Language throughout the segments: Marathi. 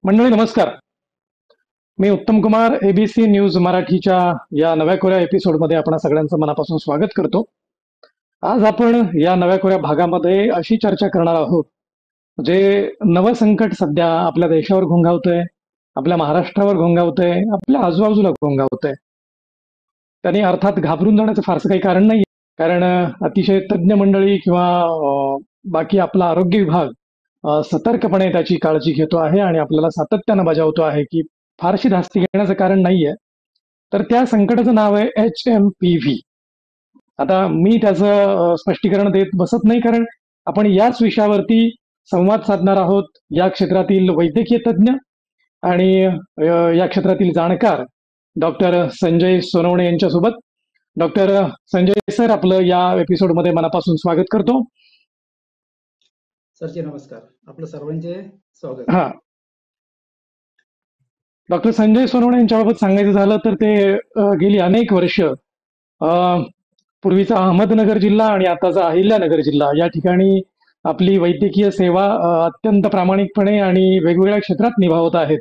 मंडळी नमस्कार. मी उत्तम कुमार एबीसी न्यूज मराठीच्या या नव्या कोऱ्या एपिसोडमध्ये आपण सगळ्यांचं मनापासून स्वागत करतो. आज आपण या नव्या कोऱ्या भागामध्ये अशी चर्चा करणार आहोत जे नवं संकट सध्या आपल्या देशावर घोंघावतंय, आपल्या महाराष्ट्रावर घोंघावतंय, आपल्या आजूबाजूला घोंघावतंय. त्यांनी अर्थात घाबरून जाण्याचं फारसं काही कारण नाही, कारण अतिशय तज्ज्ञ मंडळी किंवा बाकी आपला आरोग्य विभाग सतर्कपणे त्याची काळजी घेतो आहे आणि आपल्याला सातत्यानं बजावतो आहे की फारशी धास्ती घेण्याचं कारण नाहीये. तर त्या संकटाचं नाव आहे HMPV. आता मी त्याचं स्पष्टीकरण देत बसत नाही, कारण आपण याच विषयावरती संवाद साधणार आहोत या क्षेत्रातील वैद्यकीय तज्ज्ञ आणि या क्षेत्रातील जाणकार डॉक्टर संजय सोनवणे यांच्यासोबत. डॉक्टर संजय सर, आपलं या एपिसोडमध्ये मनापासून स्वागत करतो. सरचे नमस्कार, आपलं सर्वांचे स्वागत. हा, डॉक्टर संजय सोनवणे यांच्याबाबत सांगायचं झालं तर ते गेली अनेक वर्ष पूर्वीचा अहमदनगर जिल्हा आणि आताचा अहिल्यानगर जिल्हा या ठिकाणी आपली वैद्यकीय सेवा अत्यंत प्रामाणिकपणे आणि वेगवेगळ्या क्षेत्रात निभावत आहेत.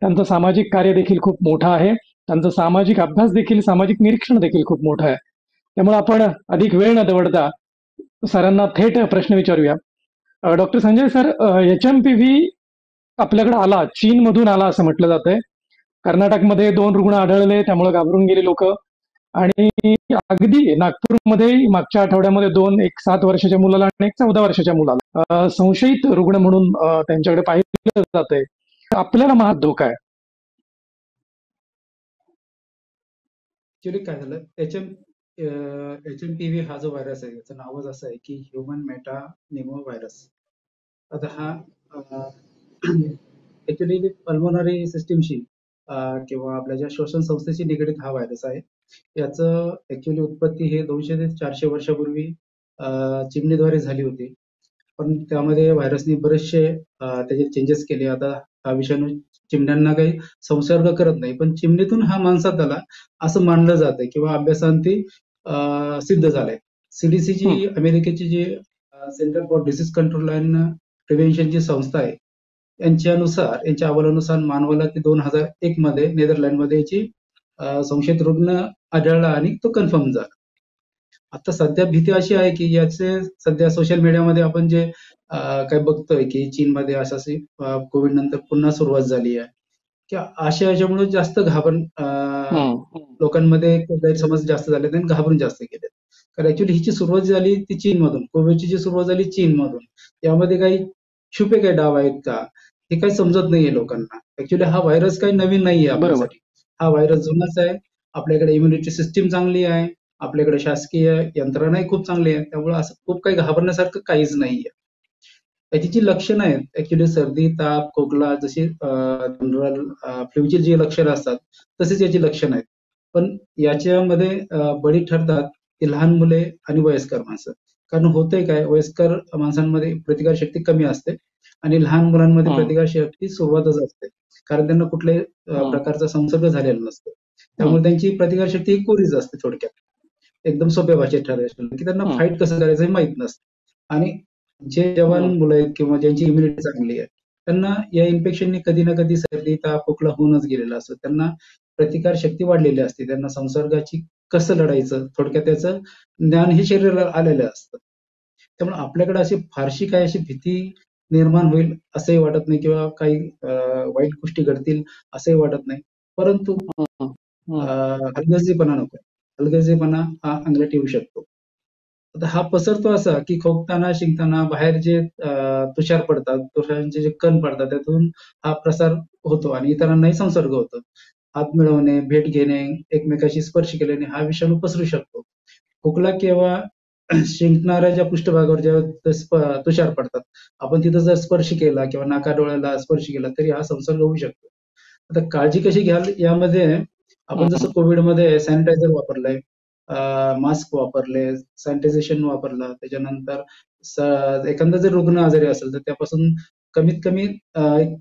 त्यांचं सामाजिक कार्य देखील खूप मोठं आहे, त्यांचं सामाजिक अभ्यास देखील, सामाजिक निरीक्षण देखील खूप मोठं आहे. त्यामुळे आपण अधिक वेळ न दवडता सरांना थेट प्रश्न विचारूया. डॉक्टर संजय सर, HMPV आपल्याकडे आला, चीनमधून आला असं म्हटलं जातंय. कर्नाटकमध्ये 2 रुग्ण आढळले, त्यामुळे घाबरून गेली लोक. आणि अगदी नागपूरमध्ये मागच्या आठवड्यामध्ये एक 7 वर्षाच्या मुलाला आणि एक 14 वर्षाच्या मुलाला संशयित रुग्ण म्हणून त्यांच्याकडे पाहिलं जातंय. आपल्याला महाग धोका आहे. ऍक्च्युली काय झालं, HMPV हा जो व्हायरस आहे याचं नावच असं आहे की ह्युमन मेटानिमो व्हायरस. आता हा ऍक्च्युली पल्मोनरी सिस्टीमशी किंवा आपल्या ज्या श्वसन संस्थेशी निगडीत हा व्हायरस आहे. याचं ऍक्च्युली उत्पत्ती हे 200 ते 400 वर्षापूर्वी चिमणीद्वारे झाली होती, पण त्यामध्ये व्हायरसने बरेचसे त्याचे चेंजेस केले. आता हा विषाणू चिमण्यांना काही संसर्ग करत नाही, पण चिमणीतून हा माणसात आला असं मानलं जातंय किंवा अभ्यासांती सिद्ध झालंय. CDC अमेरिकेची जी centre for disease control and प्रिव्हेन्शनची संस्था आहे, यांच्या अहवालानुसार मानवाला ते 2001 मध्ये नेदरलँडमध्ये याची संशयित रुग्ण आढळला आणि तो कन्फर्म झाला. आता सध्या भीती अशी आहे की याचे सध्या सोशल मीडियामध्ये आपण जे काय बघतोय की चीनमध्ये अशी कोविड नंतर पुन्हा सुरुवात झाली आहे, की अशा याच्यामुळे जास्त लोकांमध्ये गैरसमज जास्त झाले आणि घाबरून जास्त गेले. कारण ऍक्च्युली हिची सुरुवात झाली ती चीनमधून, कोविडची जी सुरुवात झाली चीनमधून. यामध्ये काही छुपे काही डाव आहेत का हे काही समजत नाहीये लोकांना. ऍक्च्युली हा व्हायरस काही नवीन नाहीये आपल्यासाठी, हा व्हायरस जुनाच आहे. आपल्याकडे इम्युनिटी सिस्टीम चांगली आहे, आपल्याकडे शासकीय यंत्रणाही खूप चांगली आहे, त्यामुळे असं खूप काही घाबरण्यासारखं काहीच नाहीये. याची जी लक्षणं आहेत ऍक्च्युली सर्दी, ताप, खोकला जशी जनरल फ्लूची जी लक्षणं असतात तशीच याची लक्षणं आहेत. पण याच्यामध्ये बळी ठरतात ती लहान मुले आणि वयस्कर माणसं. कारण होतंय काय, वयस्कर माणसांमध्ये प्रतिकारशक्ती कमी असते आणि लहान मुलांमध्ये प्रतिकारशक्ती सुरुवातच असते, कारण त्यांना कुठल्याही प्रकारचा संसर्ग झालेला नसतो. त्यामुळे त्यांची प्रतिकारशक्ती कोरीच असते. थोडक्यात एकदम सोप्या भाषेत ठरायचं की त्यांना फाईट कसं करायचं हे माहित नसतं. आणि जे जवान मुलं आहेत किंवा ज्यांची इम्युनिटी चांगली आहे त्यांना या इन्फेक्शनने कधी ना कधी सर्दी, ताप, खोकला होऊनच गेलेला असतो. त्यांना प्रतिकार शक्ती वाढलेली असते, त्यांना संसर्गाची कसं लढायचं थोडक्यात त्याचं ज्ञान हे शरीराला आलेलं असतं. त्यामुळे आपल्याकडे अशी फारशी काही अशी भीती निर्माण होईल असंही वाटत नाही किंवा काही वाईट गोष्टी घडतील असंही वाटत नाही. परंतु हलगर्जीपणा नको, हलगर्जीपणा हा अंगलट येऊ शकतो. आता हा पसरतो असा की खोकताना, शिंकताना बाहेर जे तुषार पडतात, तुषारांचे जे कण पडतात त्यातून हा प्रसार होतो आणि इतरांनाही संसर्ग होतो. हात मिळवणे, भेट घेणे, एकमेकाशी स्पर्श केल्याने हा विषाणू पसरू शकतो. खोकला किंवा शिंकणाऱ्या ज्या पृष्ठभागावर जेव्हा तुषार पडतात, आपण तिथं जर स्पर्श केला किंवा नाकाडोळ्याला स्पर्श केला तरी हा संसर्ग होऊ शकतो. आता काळजी कशी घ्याल यामध्ये आपण जसं कोविडमध्ये सॅनिटायझर वापरलंय, मास्क वापरले, सॅनिटायझेशन वापरलं, त्याच्यानंतर एखादा जर रुग्ण आजारी असेल तर त्यापासून कमीत कमी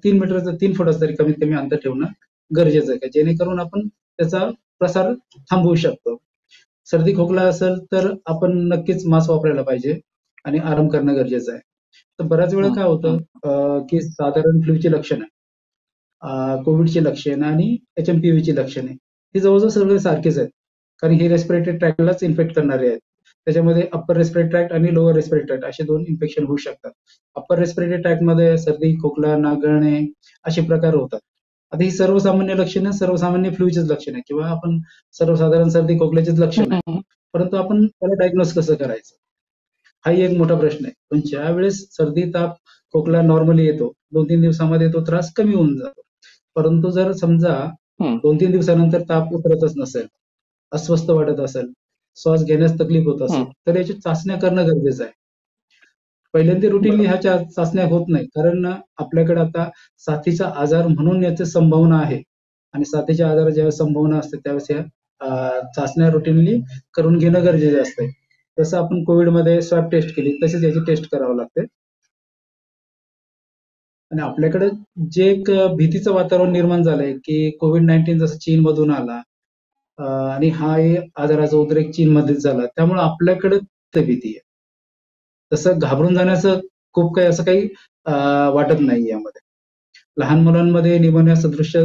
3 फुटाचं तरी कमीत कमी अंतर ठेवणं गरजेचं आहे, का जेणेकरून आपण त्याचा प्रसार थांबवू शकतो. सर्दी खोकला असेल तर आपण नक्कीच मास्क वापरायला पाहिजे आणि आराम करणं गरजेचं आहे. तर बऱ्याच वेळा काय होतं की साधारण फ्लूची लक्षणं कोविडची लक्षणं आणि HMPVची लक्षणे ही जवळजवळ सगळे सारखेच आहेत. कारण ही रेस्पिरेटरी ट्रॅक्टलाच इन्फेक्ट करणारे आहेत. त्याच्यामध्ये अप्पर रेस्पिरेटरी ट्रॅक्ट आणि लोअर रेस्पिरेटरी ट्रॅक्ट असे 2 इन्फेक्शन होऊ शकतात. अप्पर रेस्पिरेटरी ट्रॅक्टमध्ये सर्दी, खोकला, नाक गळणे असे प्रकार होतात. आता ही सर्वसामान्य लक्षणं सर्वसामान्य फ्लूचीच लक्षणं आहे किंवा आपण सर्वसाधारण सर्दी खोकल्याचीच लक्षणं आहे. हम्म. परंतु आपण त्याला डायग्नोज कसं करायचं? हाही एक मोठा प्रश्न आहे. पण ज्यावेळेस सर्दी, ताप, खोकला नॉर्मली येतो, 2-3 दिवसामध्ये तो त्रास कमी होऊन जातो. परंतु जर समजा हम्म. 2-3 दिवसानंतर ताप उतरतच नसेल, अस्वस्थ वाटत असेल, श्वास घेण्यास तकलीफ होत असेल, हम्म. तर याची चाचण्या करणं गरजेचं आहे. पहिल्यांदा रुटीनली ह्या चाचण्या होत नाही. कारण आपल्याकडे आता साथीचा आजार म्हणून याची संभावना आहे आणि साथीच्या आजाराची ज्यावेळेस संभावना असते त्यावेळेस ह्या चाचण्या रुटीनली करून घेणं गरजेचं असतंय. जसं आपण कोविडमध्ये स्वॅब टेस्ट केली तशीच याची टेस्ट करावी लागते. आणि आपल्याकडे जे एक भीतीचं वातावरण निर्माण झालंय की कोविड-19 जसं चीनमधून आला आणि हा आजाराचा उद्रेक चीनमध्येच झाला. त्यामुळे आपल्याकडे ते भीती आहे. तसं घाबरून जाण्याचं खूप काही असं काही वाटत नाही यामध्ये. लहान मुलांमध्ये निमोनिया सदृश्य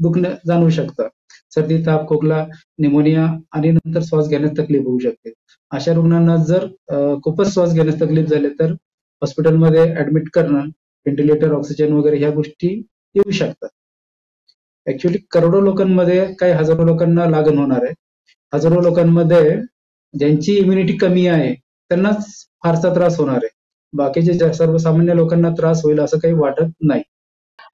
दुखणं जाणवू शकतं. सर्दी, ताप, खोकला, निमोनिया आणि नंतर श्वास घेण्यास तकलीफ होऊ शकते. अशा रुग्णांना जर खूपच श्वास घेण्यास तकलीफ झाली तर हॉस्पिटलमध्ये ऍडमिट करणं, व्हेंटिलेटर, ऑक्सिजन वगैरे ह्या गोष्टी येऊ शकतात. ऍक्च्युअली करोडो लोकांमध्ये काही हजारो लोकांना लागण होणार आहे. हजारो लोकांमध्ये ज्यांची इम्युनिटी कमी आहे त्यांनाच फारसा त्रास होणार आहे. बाकीचे सर्वसामान्य लोकांना त्रास होईल असं काही वाटत नाही.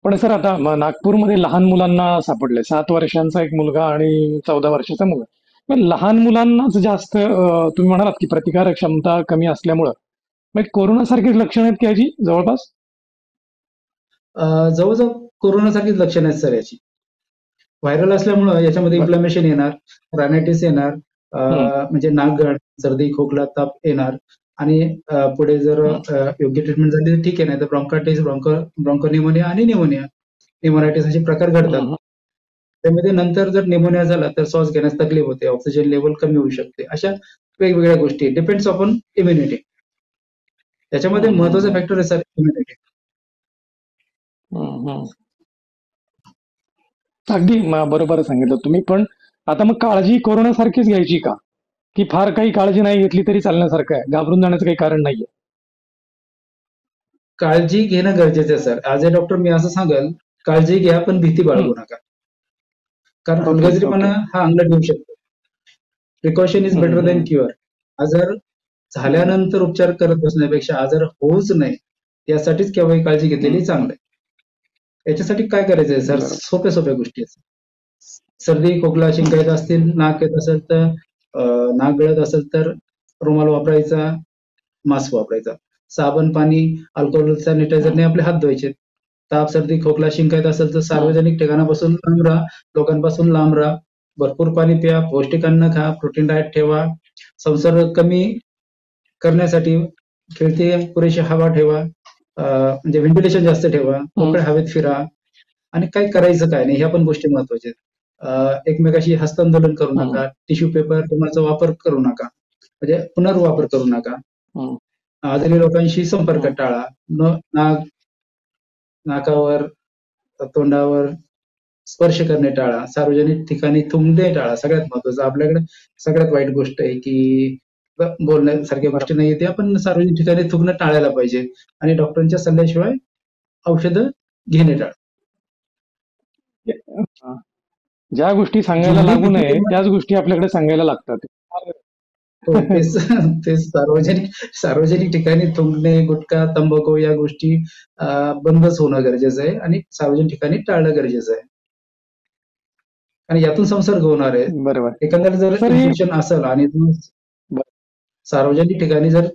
पण सर आता नागपूरमध्ये लहान मुलांना सापडले 7 वर्षांचा एक मुलगा आणि 14 वर्षाचा मुलगा. पण लहान मुलांनाच जास्त तुम्ही म्हणालात की प्रतिकारक क्षमता कमी असल्यामुळं मग कोरोना सारखीच लक्षणं आहेत की याची जवळपास? जवळजवळ कोरोनासारखीच लक्षणं आहेत सर याची. व्हायरल असल्यामुळं याच्यामध्ये इन्फ्लॅमेशन येणार, रायनायटिस येणार, म्हणजे नाक गळणं, सर्दी, खोकला, ताप येणार आणि पुढे जर योग्य ट्रीटमेंट झाली तर ठीक आहे, नाही तर ब्रॉन्कायटिस, ब्रॉन्कोनिमोनिया आणि निमोनायटिस असे प्रकार घडतात. त्यामध्ये नंतर जर निमोनिया झाला तर श्वास घेण्यास तकलीफ होते, ऑक्सिजन लेवल कमी होऊ शकते. अशा वेगवेगळ्या गोष्टी डिपेंड्स अपॉन इम्युनिटी. त्याच्यामध्ये महत्वाचा फॅक्टर आहे सर इम्युनिटी. अगदी बरोबर सांगितलं तुम्ही. पण आता मग काळजी कोरोना सारखीच घ्यायची का? की फार काही काळजी नाही घेतली तरी चालण्यासारखं आहे, घाबरून जाण्याचं काही कारण नाहीये? काळजी घेणं गरजेचं आहे सर. ॲज अ डॉक्टर मी असं सांगेल, काळजी घ्या पण भीती बाळगू नका. कारण ओके, हलगर्जीपणा ओके. हा अंगलट येऊ शकतो. Precaution is better than cure. आजार झाल्यानंतर उपचार करत बसण्यापेक्षा आजार होऊच नये यासाठीच केव्हाही काळजी घेतलेली चांगलं आहे. याच्यासाठी काय करायचंय सर? बरोबर. सोप्या गोष्टी आहेत. सर्दी, खोकला, शिंका येत असतील, नाक येत असेल तर नाक गळत असेल तर रुमाल वापरायचा, मास्क वापरायचा. साबण, पाणी, अल्कोहोल सॅनिटायझरने आपले हात धुवायचे. ताप, सर्दी, खोकला, शिंका येत असेल तर सार्वजनिक ठिकाणापासून लांब राहा, लोकांपासून लांब राहा. भरपूर पाणी प्या, पौष्टिक अन्न खा, प्रोटीन डाएट ठेवा. संसर्ग कमी करण्यासाठी खेळते पुरेशी हवा ठेवा, म्हणजे व्हेंटिलेशन जास्त ठेवा, मोकळ्या हवेत फिरा आणि काय करायचं काय नाही ह्या पण गोष्टी महत्वाच्या आहेत. एकमेकाशी हस्तांदोलन करू नका, टिश्यू पेपर रुमालचा वापर करू नका, म्हणजे पुनर्वापर करू नका. आजारी लोकांशी संपर्क टाळा. नाकावर, तोंडावर स्पर्श करणे टाळा. सार्वजनिक ठिकाणी थुंकणे टाळा. सगळ्यात महत्वाचं आपल्याकडे सगळ्यात वाईट गोष्ट आहे की बोलण्यासारख्या गोष्टी नाही त्या पण सार्वजनिक ठिकाणी थुंकणं टाळायला पाहिजे आणि डॉक्टरांच्या सल्ल्याशिवाय औषधं घेणे टाळा. ज्या गोष्टी सांगायला लागू नये त्याच गोष्टी आपल्याकडे सांगायला लागतात. तेच सार्वजनिक ठिकाणी थुंकणे, गुटखा, तंबाखू या गोष्टी बंदच होणं गरजेचं आहे आणि सार्वजनिक ठिकाणी टाळणं गरजेचं आहे. आणि यातून संसर्ग होणार आहे. बरोबर. एखाद्याला जर इन्फेक्शन असेल आणि सार्वजनिक ठिकाणी जर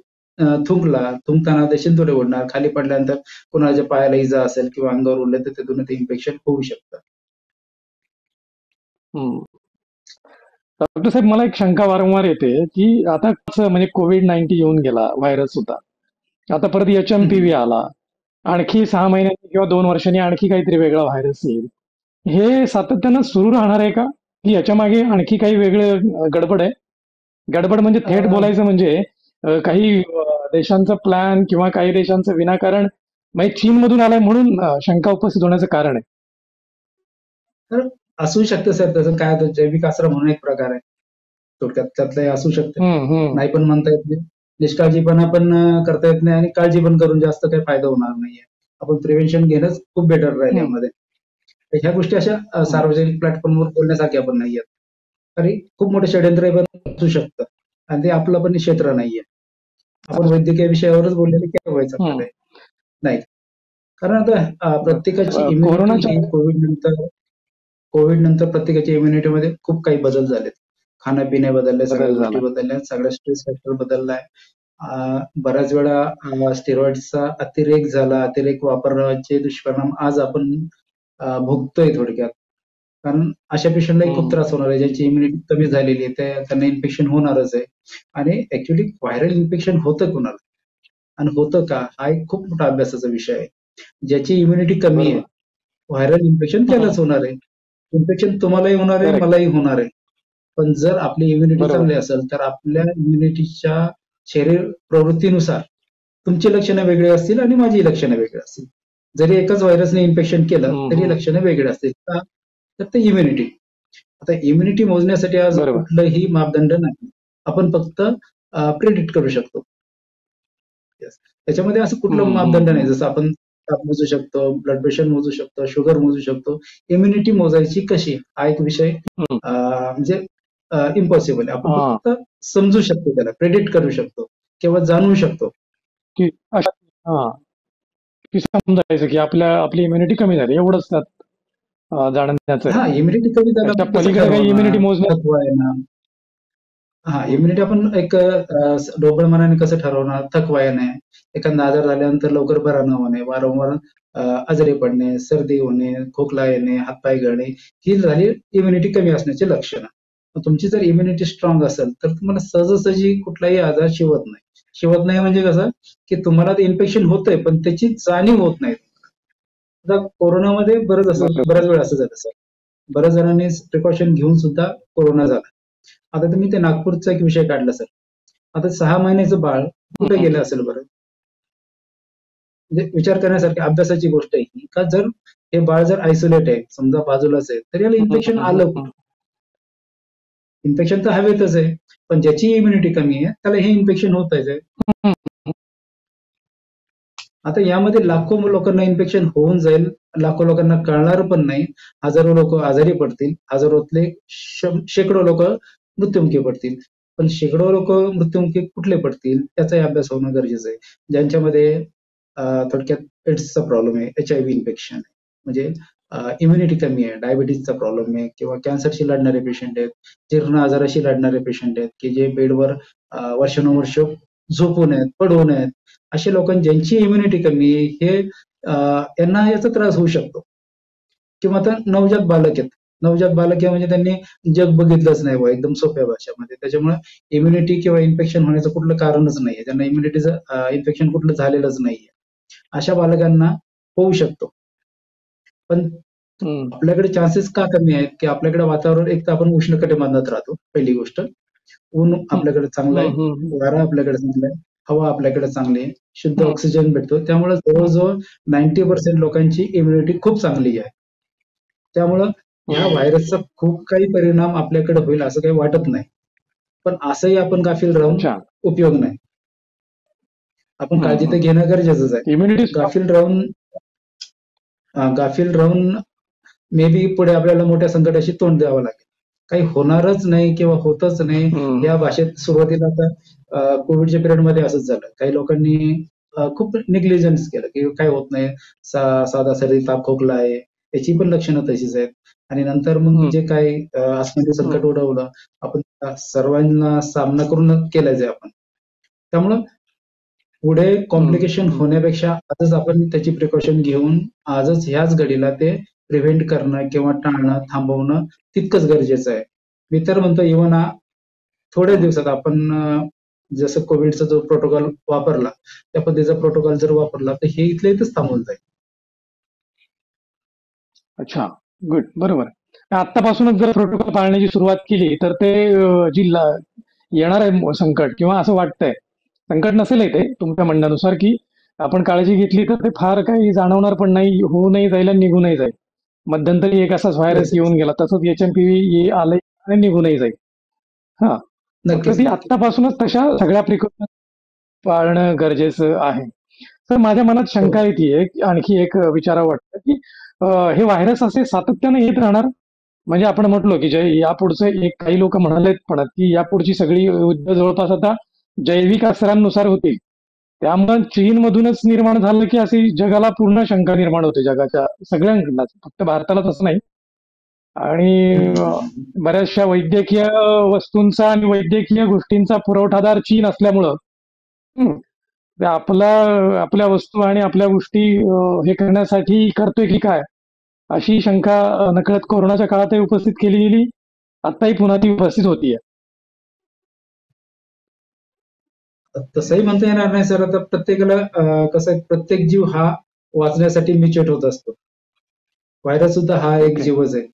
थुंकताना ते शिंतोडे उडणार, खाली पडल्यानंतर कोणाच्या पायाला इजा असेल किंवा अंगावर उडलं तर तिथून ते इन्फेक्शन होऊ शकतं. डॉक्टर साहेब, मला एक शंका वारंवार येते की आता कसं म्हणजे कोविड-19 येऊन गेला, व्हायरस होता. आता परत HMPV आला. आणखी 6 महिन्यांनी किंवा 2 वर्षांनी आणखी काहीतरी वेगळा व्हायरस येईल. हे सातत्यानं सुरू राहणार आहे का? की याच्या मागे आणखी काही वेगळं गडबड आहे? गडबड म्हणजे थेट बोलायचं म्हणजे काही देशांचा प्लॅन किंवा काही देशांचं विनाकारण म्हणजे चीनमधून आलाय म्हणून शंका उपस्थित होण्याचं कारण आहे. तर असू शकतं सर, त्याचं काय होतं, जैविक आसरा म्हणून एक प्रकार आहे थोडक्यात, त्यातलं असू शकतं. नाही पण म्हणता येत नाही, निष्काळजीपणा पण करता येत नाही, आणि काळजी पण करून जास्त काही फायदा होणार नाहीये. आपण प्रिव्हेन्शन घेणंच खूप बेटर राहील यामध्ये. तर ह्या गोष्टी अशा सार्वजनिक प्लॅटफॉर्मवर बोलण्यासारख्या पण नाहीयेत. तरी खूप मोठं षड्यंत्र पण असू शकतं, आणि ते आपलं पण क्षेत्र नाहीये. आपण वैद्यकीय विषयावरच बोललेले केव्हा व्हायचं आपल्याला, नाही. कारण आता प्रत्येकाची इम्युनिटी कोरोनाच्या ही कोविड नंतर प्रत्येकाच्या इम्युनिटीमध्ये खूप काही बदल झालेत. खाण्यापिण्या बदलल्या, सगळ्या बदल गोष्टी झाला. बदलल्या, सगळ्या स्ट्रेस फॅक्टर बदललाय. बऱ्याच वेळा स्टेरॉइडचा अतिरेक वापरण्याचे दुष्परिणाम आज आपण भोगतोय थोडक्यात. कारण अशा पेशंटलाही खूप त्रास होणार आहे, ज्यांची इम्युनिटी कमी झालेली आहे, त्यांना इन्फेक्शन होणारच आहे. आणि ऍक्च्युली व्हायरल इन्फेक्शन होतं कोणाला आणि होतं का, हा एक खूप मोठा अभ्यासाचा विषय आहे. ज्याची इम्युनिटी कमी आहे, व्हायरल इन्फेक्शन त्यालाच होणार आहे. इन्फेक्शन तुम्हालाही होणार आहे, करेक्ट. मलाही होणार आहे. पण जर आपली इम्युनिटी बरोबर. चांगली असेल, तर आपल्या इम्युनिटीच्या शरीर प्रवृत्तीनुसार तुमची लक्षणं वेगळी असतील आणि माझी लक्षणं वेगळी असतील. जरी एकाच व्हायरसने इन्फेक्शन केलं तरी लक्षणं वेगळी असतील. का? तर ते इम्युनिटी. आता इम्युनिटी मोजण्यासाठी आज बरोबर. कुठलंही मापदंड नाही. आपण फक्त प्रिडिक्ट करू शकतो. Yes. त्याच्यामध्ये असं कुठलं मापदंड नाही, जसं आपण ताप मोजू शकतो, ब्लड प्रेशर मोजू शकतो, शुगर मोजू शकतो. इम्युनिटी मोजायची कशी, हा एक विषय म्हणजे इम्पॉसिबल आहे. आपण हा फक्त समजू शकतो, त्याला प्रेडिक्ट करू शकतो किंवा जाणू शकतो. की हा की समजायचं की आपली इम्युनिटी कमी झाली, एवढंच त्यात जाणण्याचं आहे. हा, इम्युनिटी कमी झालं त्याच्या आपण कसं पलीकडे काही इम्युनिटी ठरवणार, मोजण्यात. थकवा आहे ना. हा, इम्युनिटी आपण एक ढोबळ मनाने कसं ठरवणार, थकवा येणे, एखादा आजार झाल्यानंतर लवकर बरा न होणे, वारंवार आजारी पडणे, सर्दी होणे, खोकला येणे, हातपाय गळणे, ही झाली इम्युनिटी कमी असण्याची लक्षणं. तुमची जर इम्युनिटी स्ट्रॉंग असेल, तर तुम्हाला सहजासहजी कुठलाही आजार शिवत नाही. शिवत नाही म्हणजे कसं, की तुम्हाला ते इन्फेक्शन होतंय पण त्याची जाणीव होत नाही. आता कोरोनामध्ये बऱ्याच वेळ असं झालं सर. बऱ्याच जणांनी प्रिकॉशन घेऊन सुद्धा कोरोना झाला. आता तुम्ही ते नागपूरचा एक विषय काढला सर. आता 6 महिन्याचं बाळ कुठे गेलं असेल बरं? म्हणजे विचार करण्यासारखी अभ्यासाची गोष्ट आहे ही, का जर हे बाळ जर आयसोलेट आहे, समजा बाजूलाच आहे, तर याला इन्फेक्शन आलं कुठं? इन्फेक्शन तर हवेतच आहे, पण ज्याची इम्युनिटी कमी आहे त्याला हे इन्फेक्शन होतच आहे. आता यामध्ये लाखो लोकांना इन्फेक्शन होऊन जाईल, लाखो लोकांना कळणार पण नाही, हजारो लोक आजारी पडतील, हजारोतले शेकडो लोक मृत्युमुखी पडतील. पण शेकडो लोक मृत्युमुखी कुठले पडतील त्याचाही अभ्यास होणं गरजेचं आहे. ज्यांच्यामध्ये थोडक्यात एड्सचा प्रॉब्लेम आहे, HIV इन्फेक्शन आहे, म्हणजे इम्युनिटी कमी आहे, डायबिटीजचा प्रॉब्लेम आहे, किंवा कॅन्सरशी लढणारे पेशंट आहेत, जीर्ण आजाराशी लढणारे पेशंट आहेत, की जे बेडवर वर्षानुवर्ष झोपून आहेत, पडून आहेत, अशा लोकांची ज्यांची इम्युनिटी कमी आहे, हे यांना याचा त्रास होऊ शकतो. किंवा आता नवजात बालक आहेत, नवजात बालक म्हणजे त्यांनी जग बघितलंच नाही एकदम सोप्या भाषेमध्ये, त्याच्यामुळे इम्युनिटी किंवा इन्फेक्शन होण्याचं कुठलं कारणच नाहीये, त्यांना इम्युनिटीचं इन्फेक्शन कुठलं झालेलंच नाहीये. अशा बालकांना होऊ शकतो. पण आपल्याकडे चान्सेस का कमी आहेत, की आपल्याकडे वातावरण, एक तर आपण उष्ण कटिबंधात राहतो, पहिली गोष्ट. ऊन आपल्याकडे चांगलं आहे, वारा आपल्याकडे चांगला आहे, हवा आपल्याकडे चांगली आहे, शुद्ध ऑक्सिजन भेटतो, त्यामुळे जवळजवळ 90% लोकांची इम्युनिटी खूप चांगली आहे. त्यामुळं ह्या व्हायरसचा खूप काही परिणाम आपल्याकडे होईल असं काही वाटत नाही. पण असंही आपण गाफील राहून उपयोग नाही. आपण काळजी तर घेणं गरजेचंच आहे. इम्युनिटी गाफील राहून मे बी पुढे आपल्याला मोठ्या संकटाशी तोंड द्यावं लागेल. काही होणारच नाही किंवा होतच नाही या भाषेत सुरुवातीला आता कोविडच्या पिरियडमध्ये असंच झालं. काही लोकांनी खूप निग्लिजन्स केलं, की काय होत नाही, साधा सर्दी ताप खोकला आहे, त्याची पण लक्षणं तशीच आहेत. आणि नंतर मग जे काही आसमानी संकट उडवलं, आपण सर्वांना सामना करून केलाच आहे आपण. त्यामुळं पुढे कॉम्प्लिकेशन होण्यापेक्षा आजच आपण त्याची प्रिकॉशन घेऊन आजच ह्याच घडीला ते प्रिव्हेंट करणं किंवा टाळणं, थांबवणं तितकंच गरजेचं आहे. मी तर म्हणतो इव्हन थोड्या दिवसात आपण जसं कोविडचा जो प्रोटोकॉल वापरला, त्या पद्धतीचा प्रोटोकॉल जर वापरला तर हे इथल्या इथंच थांबून जाईल. अच्छा, गुड, बरोबर. आत्तापासूनच जर प्रोटोकॉल पाळण्याची सुरुवात केली तर ते जी येणार आहे संकट, किंवा असं वाटतंय संकट नसेल ते तुमच्या म्हणण्यानुसार, की आपण काळजी घेतली तर ते फार काही जाणवणार पण नाही, होऊनही जाईल आणि निघूनही जाईल. मध्यंतरी एक असाच व्हायरस येस येस. येऊन गेला, तसंच HMPV आलंय आणि निघूनही जाईल. हा, फक्त नक्कीच ती नक्कीच. आत्तापासूनच तशा सगळ्या प्रिकॉशन पाळणं गरजेचं आहे. तर माझ्या मनात हो. शंका येते, आणखी एक विचारावं वाटतं, की हे व्हायरस असे सातत्याने येत राहणार? म्हणजे आपण म्हटलो की जे यापुढचे एक काही लोक म्हणालेत पण की यापुढची सगळी युद्ध जवळपास आता जैविक अस्त्रांनुसार होतील. त्यामुळे चीनमधूनच निर्माण झालं की अशी जगाला पूर्ण शंका निर्माण होते, जगाच्या सगळ्यांकडनं, फक्त भारतालाच असं नाही. आणि हम्म, हम्म, हम्म. बऱ्याचशा वैद्यकीय वस्तूंचा आणि वैद्यकीय गोष्टींचा पुरवठादार चीन असल्यामुळं हं, ते आपल्या वस्तू आणि आपल्या गोष्टी हे करण्यासाठी करतोय की काय, अशी शंका नकळत कोरोनाच्या काळातही उपस्थित केली गेली, आताही पुन्हा ती उपस्थित होतीये. तसंही म्हणता येणार नाही सर. आता प्रत्येकाला कसं आहे, प्रत्येक जीव हा वाचण्यासाठी म्युटेट होत असतो. व्हायरस सुद्धा हा एक ओके. जीवच आहे.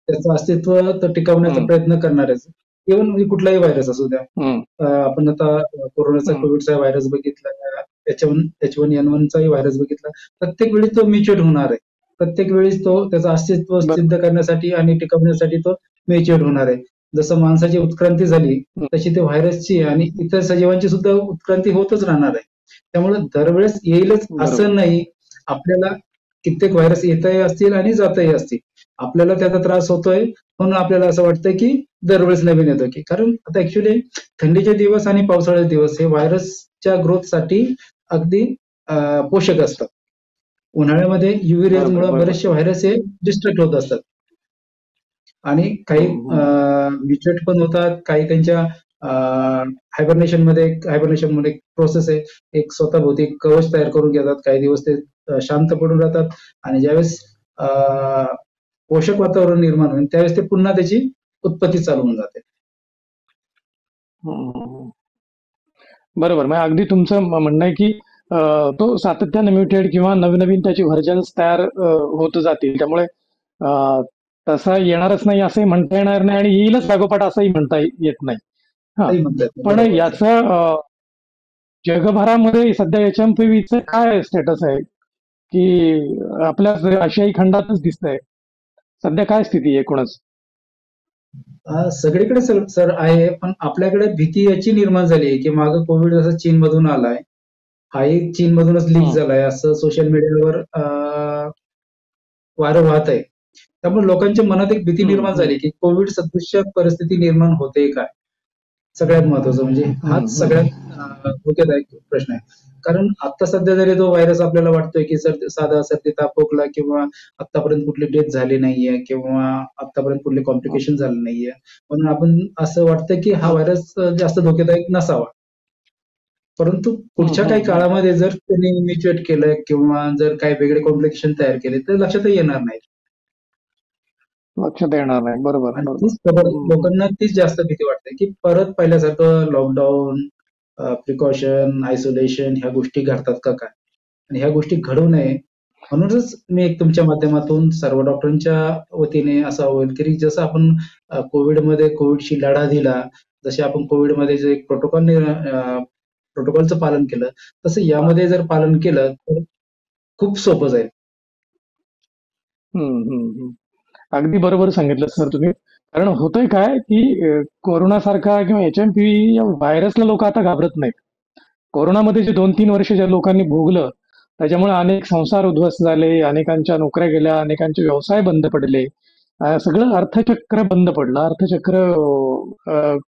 त्याचं अस्तित्व तर टिकवण्याचा हम्म, प्रयत्न करणारच. इव्हन म्हणजे कुठलाही व्हायरस असू द्या. हम्म, आपण आता कोरोनाचा हम्म, कोविडचा व्हायरस बघितला, H1N1 चाही व्हायरस बघितला. प्रत्येक वेळी तो म्युटेट होणार आहे. प्रत्येक वेळेस तो त्याचं अस्तित्व बरोबर. सिद्ध करण्यासाठी आणि टिकवण्यासाठी तो म्युटेट होणार आहे. जसं माणसाची उत्क्रांती झाली, हम्म, तशी ते व्हायरसची आणि इतर सजीवांची सुद्धा उत्क्रांती होतच राहणार आहे. त्यामुळे दरवेळेस येईलच बरोबर. असं नाही. आपल्याला कित्येक व्हायरस येतही असतील आणि जातही असतील. आपल्याला त्याचा त्रास होतोय म्हणून आपल्याला असं वाटतं की दरवेळेस नवीन येतो की, कारण आता ऍक्च्युली थंडीचे दिवस आणि पावसाळ्याचे दिवस हे व्हायरसच्या ग्रोथसाठी अगदी पोषक असतात. उन्हाळ्यामध्ये UV बरोबर. रेजमुळे बरोबर. बरेचसे व्हायरस हे डिस्ट्रक्ट होत असतात आणि काही हम्म, हम्म, म्युटेट पण होतात. काही त्यांच्या हायबरनेशन मध्ये प्रोसेस आहे. एक स्वतःभोवती एक कवच तयार करून घेतात. काही दिवस ते शांत पडून राहतात आणि ज्यावेळेस पोषक वातावरण निर्माण होईल त्यावेळेस ते पुन्हा त्याची उत्पत्ती चालू होऊन जाते. हम्म, हम्म. बरोबर. मग अगदी तुमचं म्हणणं आहे की तो सातत्याने म्युटेड किंवा नवीन नवीन त्याची व्हर्जन्स तयार होत जातील, त्यामुळे अ, तसा येणारच नाही असंही म्हणता येणार नाही आणि येईलच लागोपाठ असंही म्हणता येत नाही. हा, काही म्हणतात ना, पण बरोबर आहे. याचं जगभरामध्ये सध्या HMPVचं काय स्टेटस आहे, की आपल्या आशियाई खंडातच दिसतंय सध्या, काय स्थिती आहे एकूणच? सगळीकडे सर आहे, पण आपल्याकडे भीती याची निर्माण झाली आहे की मागं कोविड जसा चीनमधून आलाय, हाही चीनमधूनच लीक हम्म, झालाय असं सोशल मीडियावर वारं वाहत आहे. त्यामुळे लोकांच्या मनात एक भीती हम्म, निर्माण हम्म, झाली की कोविड सदृश परिस्थिती निर्माण होते काय? सगळ्यात महत्वाचं म्हणजे हम्म, हाच हम्म. सगळ्यात धोकेदायक प्रश्न आहे. कारण आता सध्या जरी तो व्हायरस आपल्याला वाटतोय की साधा सर्दी ताप खोकला किंवा आतापर्यंत कुठली डेथ झाली नाहीये किंवा आतापर्यंत कुठले कॉम्प्लिकेशन झाले नाहीये, म्हणून आपण असं वाटतं की हा व्हायरस जास्त धोकेदायक नसावा. परंतु हम्म, पुढच्या काही हम्म, हम्म. काळामध्ये जर त्यांनी म्युटेट केलं किंवा जर काही वेगळे कॉम्प्लिकेशन तयार केले तर लक्षातही येणार नाही. लक्षात येणार नाही. बरोबर, आणि बरोबर. तीच खबर हम्म, हम्म. लोकांना तीच जास्त भीती वाटते की परत पहिल्यासारखं लॉकडाऊन, प्रिकॉशन, आयसोलेशन ह्या गोष्टी घडतात का काय? आणि ह्या गोष्टी घडू नये म्हणूनच मी एक तुमच्या माध्यमातून सर्व डॉक्टरांच्या वतीने असं आवाहन की जसं आपण कोविडमध्ये कोविडशी लढा दिला, जसे आपण कोविडमध्ये जे एक प्रोटोकॉलचं पालन केलं, तसं यामध्ये जर पालन केलं तर खूप सोपं जाईल. हम्म, हम्म, हम्म. अगदी बरोबर सांगितलं सर तुम्ही. कारण होतंय काय की कोरोनासारखा किंवा HMPV या व्हायरसला लोक आता घाबरत नाहीत. कोरोनामध्ये जे 2-3 वर्ष ज्या लोकांनी भोगलं, त्याच्यामुळे अनेक संसार उद्ध्वस्त झाले, अनेकांच्या नोकऱ्या गेल्या, अनेकांचे व्यवसाय बंद पडले, सगळं अर्थचक्र बंद पडलं. अर्थचक्र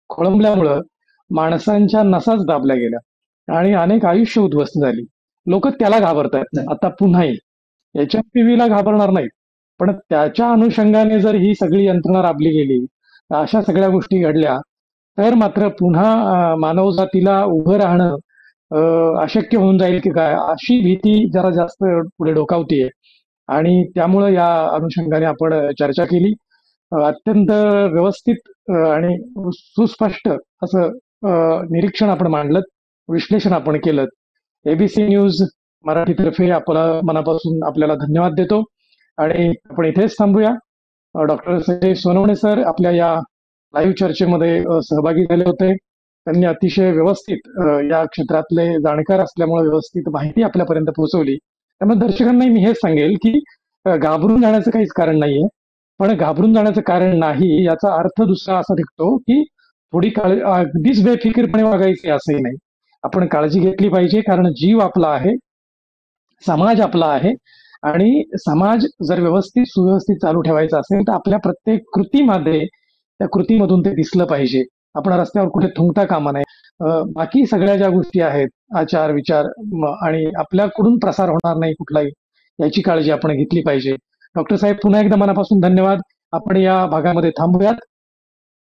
खोळंबल्यामुळं माणसांच्या नसाच दाबल्या गेल्या आणि अनेक आयुष्य उद्ध्वस्त झाली. लोक त्याला घाबरतात नाही. आता पुन्हाही. HMPVला घाबरणार नाहीत. पण त्याच्या अनुषंगाने जर ही सगळी यंत्रणा राबली गेली, अशा सगळ्या गोष्टी घडल्या, तर मात्र पुन्हा मानवजातीला उभं राहणं अशक्य होऊन जाईल की काय, अशी भीती जरा जास्त पुढे डोकावतीये. आणि त्यामुळं या अनुषंगाने आपण चर्चा केली. अत्यंत व्यवस्थित आणि सुस्पष्ट असं निरीक्षण आपण मांडलं, विश्लेषण आपण केलं. ABC न्यूज मराठीतर्फे आपला मनापासून आपल्याला धन्यवाद देतो आणि आपण इथेच थांबूया. डॉक्टर संजय सोनवणे सर आपल्या या लाईव्ह चर्चेमध्ये सहभागी झाले होते. त्यांनी अतिशय व्यवस्थित या क्षेत्रातले जाणकार असल्यामुळे व्यवस्थित माहिती आपल्यापर्यंत पोहोचवली. त्यामुळे दर्शकांनाही मी हेच सांगेल की घाबरून जाण्याचं काहीच कारण नाहीये. पण घाबरून जाण्याचं कारण नाही, याचा अर्थ दुसरा असा निघतो, की थोडी अगदीच बेफिकीरपणे वागायचे असंही नाही. आपण काळजी घेतली पाहिजे, कारण जीव आपला आहे, समाज आपला आहे आणि समाज जर व्यवस्थित सुव्यवस्थित चालू ठेवायचा असेल तर आपल्या प्रत्येक कृतीमध्ये त्या कृतीमधून ते दिसलं पाहिजे. आपण रस्त्यावर कुठे थुंकता कामा नये. बाकी सगळ्या ज्या गोष्टी आहेत, आचार विचार आणि आपल्याकडून प्रसार होणार नाही कुठलाही, याची काळजी आपण घेतली पाहिजे. डॉक्टर साहेब, पुन्हा एकदा मनापासून धन्यवाद. आपण या भागामध्ये थांबूयात.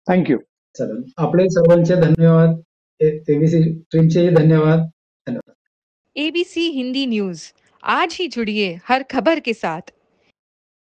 थँक्यू. चालेल. आपले सर्वांचे धन्यवाद. एबीसी टीमचेही धन्यवाद. धन्यवाद. ABC हिंदी न्यूज, आज ही जुड़िए हर खबर के साथ।